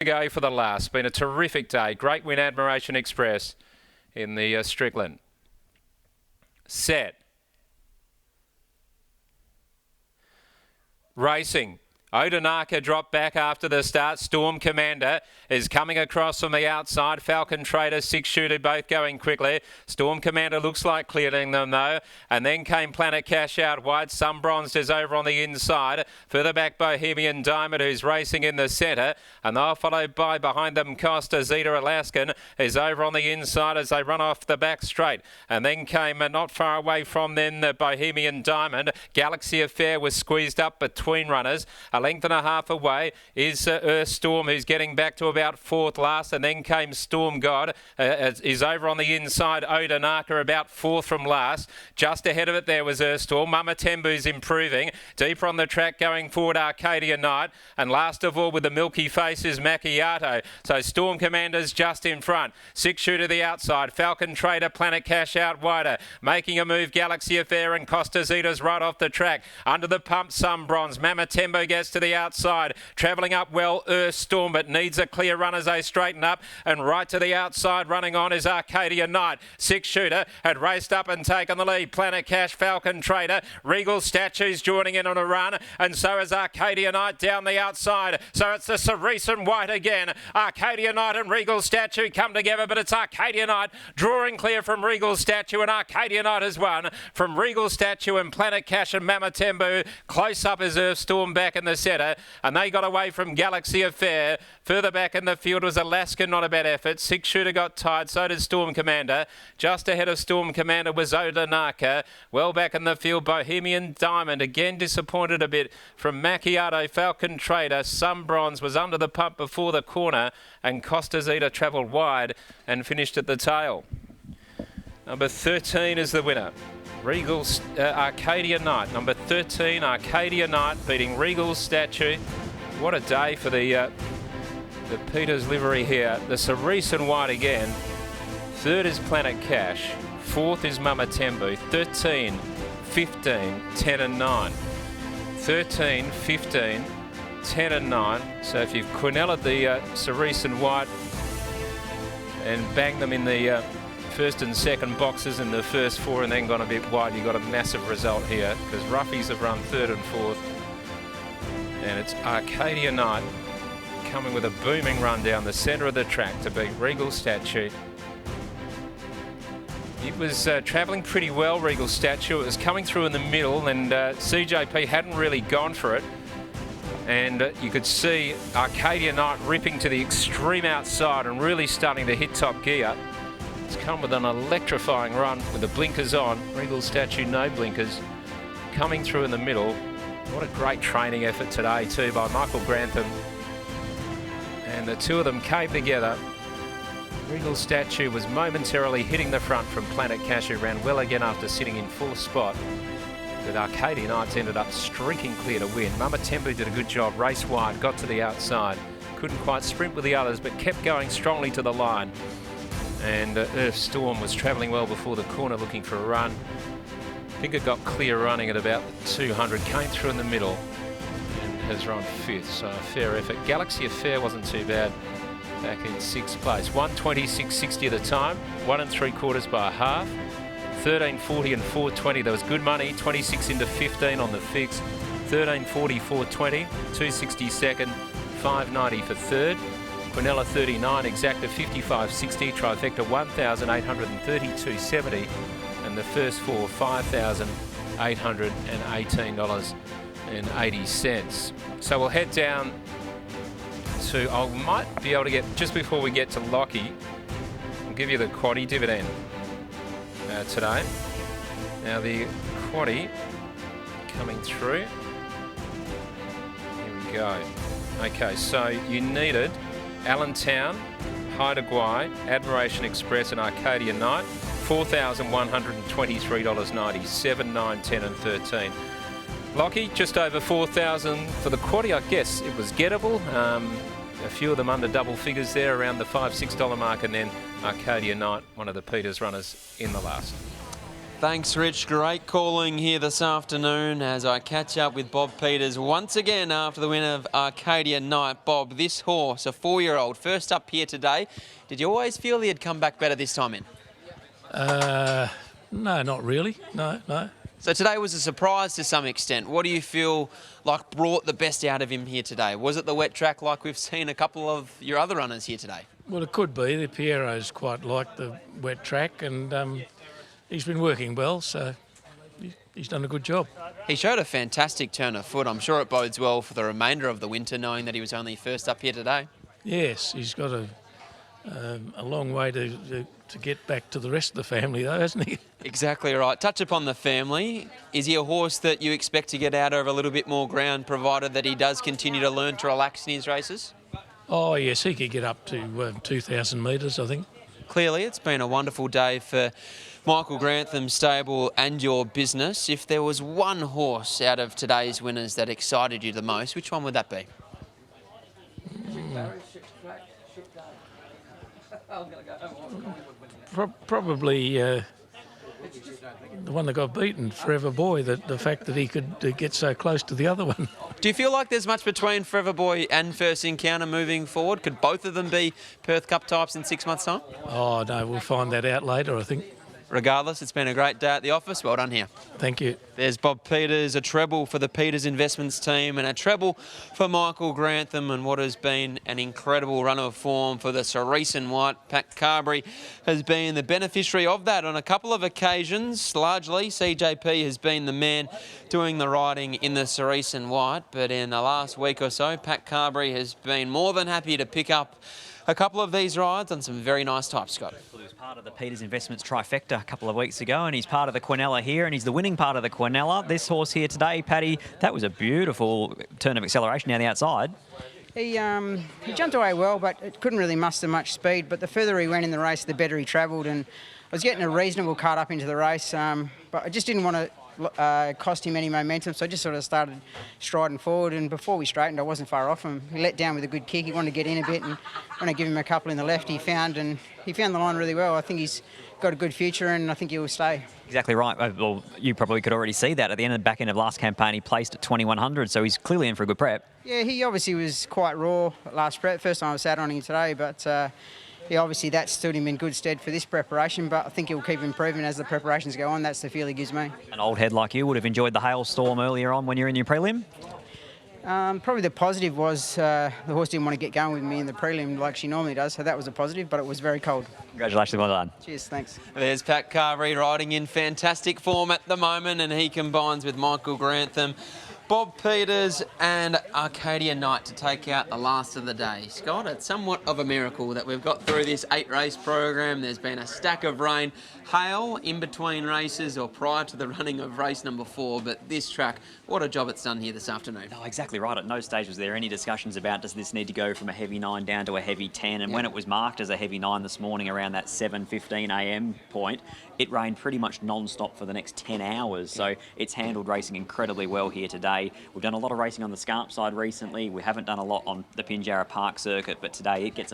Go for the last. Been a terrific day. Great win, Admiration Express in the Strickland. Set. Racing. Odanaka dropped back after the start. Storm Commander is coming across from the outside. Falcon Trader, 6-shooter, both going quickly. Storm Commander looks like clearing them though. And then came Planet Cash out wide. Sun Bronzed is over on the inside. Further back, Bohemian Diamond, who's racing in the centre. And they're followed by, behind them, Costa Zeta Alaskan is over on the inside as they run off the back straight. And then came not far away from them, the Bohemian Diamond. Galaxy Affair was squeezed up between runners. A length and a half away is Earth Storm, who's getting back to about fourth last, and then came Storm God, is over on the inside. Odanaka about fourth from last. Just ahead of it there was Earth Storm. Mama Tembu's improving. Deeper on the track going forward, Arcadia Night, and last of all with the milky face is Macchiato. So Storm Commander's just in front. 6-shooter the outside. Falcon Trader, Planet Cash out wider. Making a move, Galaxy Affair and Costa Zeta's right off the track. Under the pump, Sun Bronze. Mama Tembo gets to the outside. Travelling up well, Earth Storm, but needs a clear run as they straighten up. And right to the outside, running on, is Arcadia Night. 6-shooter had raced up and taken the lead. Planet Cash, Falcon Trader, Regal Statues joining in on a run. And so is Arcadia Night down the outside. So it's the Cerise and White again. Arcadia Night and Regal Statue come together, but it's Arcadia Night drawing clear from Regal Statue, and Arcadia Night has won from Regal Statue and Planet Cash and Mama Tembu. Close up is Earth Storm back in the centre, and they got away from Galaxy Affair. Further back in the field was Alaska, not a bad effort. 6-shooter got tied, so did Storm Commander. Just ahead of Storm Commander was Odanaka. Well back in the field, Bohemian Diamond. Again disappointed a bit from Macchiato. Falcon Trader. Sun Bronze was under the pump before the corner, and Costa Zeta travelled wide and finished at the tail. Number 13 is the winner. Regal Arcadia Night, number 13, Arcadia Night, beating Regal Statue. What a day for the Peters livery here. The Cerise and White again. Third is Planet Cash. Fourth is Mama Tembu. 13, 15, 10 and 9. 13, 15, 10 and 9. So if you've quineled the Cerise and White and banged them in the first and second boxes in the first four and then gone a bit wide, you got a massive result here, because Roughies have run third and fourth. And it's Arcadia Night coming with a booming run down the centre of the track to beat Regal Statue. It was travelling pretty well, Regal Statue. It was coming through in the middle, and CJP hadn't really gone for it. And you could see Arcadia Night ripping to the extreme outside and really starting to hit top gear. It's come with an electrifying run with the blinkers on. Regal Statue, no blinkers. Coming through in the middle. What a great training effort today too by Michael Grantham. And the two of them came together. Regal Statue was momentarily hitting the front from Planet Cash, who ran well again after sitting in fourth spot. But Arcadia Nights ended up streaking clear to win. Mama Tembu did a good job, race wide, got to the outside. Couldn't quite sprint with the others, but kept going strongly to the line. And Earth Storm was travelling well before the corner, looking for a run. I think it got clear running at about 200, came through in the middle and has run fifth, so a fair effort. Galaxy Affair wasn't too bad, back in sixth place. 126.60 at the time, 1 3/4 by a half. 13.40 and 4.20, there was good money, 26 into 15 on the fix. 13.40, 4.20, 2.60 5.90 for third. Quinella 39, Exacta 55.60, Trifecta 1,832.70, and the first four $5,818.80. So we'll head down to, I might be able to get, just before we get to Lockie, I'll give you the quaddie dividend today. Now the quaddie coming through, here we go. Okay, so you needed Allentown, Haida Gwaii, Admiration Express and Arcadia Night, $4,123.90, 7, 9, 10 and 13. Lockie, just over 4,000 for the quaddie. I guess it was gettable. A few of them under double figures there, around the $5, $6 mark, and then Arcadia Night, one of the Peters runners in the last. Thanks, Rich. Great calling here this afternoon as I catch up with Bob Peters once again after the win of Arcadia Night. Bob, this horse, a 4-year-old, first up here today. Did you always feel he'd come back better this time in? No, not really. No. So today was a surprise to some extent. What do you feel like brought the best out of him here today? Was it the wet track like we've seen a couple of your other runners here today? Well, it could be. The Pierro's quite like the wet track, and he's been working well, so he's done a good job. He showed a fantastic turn of foot. I'm sure it bodes well for the remainder of the winter, knowing that he was only first up here today. Yes, he's got a long way to get back to the rest of the family, though, hasn't he? Exactly right. Touch upon the family. Is he a horse that you expect to get out over a little bit more ground, provided that he does continue to learn to relax in his races? Oh, yes, he could get up to 2,000 metres, I think. Clearly, it's been a wonderful day for Michael Grantham's stable and your business. If there was one horse out of today's winners that excited you the most, which one would that be? Probably the one that got beaten, Forever Boy, the fact that he could get so close to the other one. Do you feel like there's much between Forever Boy and First Encounter moving forward? Could both of them be Perth Cup types in 6 months' time? Oh, no, we'll find that out later, I think. Regardless, it's been a great day at the office. Well done here. Thank you. There's Bob Peters, a treble for the Peters Investments team and a treble for Michael Grantham, and what has been an incredible run of form for the Cerise and White. Pat Carberry has been the beneficiary of that on a couple of occasions. Largely, CJP has been the man doing the riding in the Cerise and White, but in the last week or so, Pat Carberry has been more than happy to pick up a couple of these rides on some very nice types, Scott. He was part of the Peters Investments trifecta a couple of weeks ago, and he's part of the Quinella here, and he's the winning part of the Quinella. This horse here today, Paddy, that was a beautiful turn of acceleration down the outside. He jumped away well, but it couldn't really muster much speed. But the further he went in the race, the better he travelled, and I was getting a reasonable cut up into the race, but I just didn't want to cost him any momentum, so I just sort of started striding forward, and before we straightened I wasn't far off him. He let down with a good kick. He wanted to get in a bit, and when I give him a couple in the left, he found the line really well. I think he's got a good future, and I think he will stay. Exactly right. Well, you probably could already see that at the back end of last campaign. He placed at 2100, so he's clearly in for a good prep. Yeah, he obviously was quite raw last prep. First time I sat on him today, but obviously that stood him in good stead for this preparation, but I think he'll keep improving as the preparations go on. That's the feel he gives me. An old head like you would have enjoyed the hailstorm earlier on when you're in your prelim? Probably the positive was the horse didn't want to get going with me in the prelim like she normally does, so that was a positive, but it was very cold. Congratulations, well done. Cheers, thanks. There's Pat Carberry riding in fantastic form at the moment, and he combines with Michael Grantham, Bob Peters and Arcadia Night to take out the last of the day. Scott, it's somewhat of a miracle that we've got through this 8-race program. There's been a stack of rain, hail in between races or prior to the running of race number 4, but this track, what a job it's done here this afternoon. No, exactly right. At no stage was there any discussions about does this need to go from a heavy 9 down to a heavy 10, and when it was marked as a heavy 9 this morning around that 7:15 a.m. point, it rained pretty much non-stop for the next 10 hours, so it's handled racing incredibly well here today. We've done a lot of racing on the Scarp side recently. We haven't done a lot on the Pinjarra Park circuit, but today it gets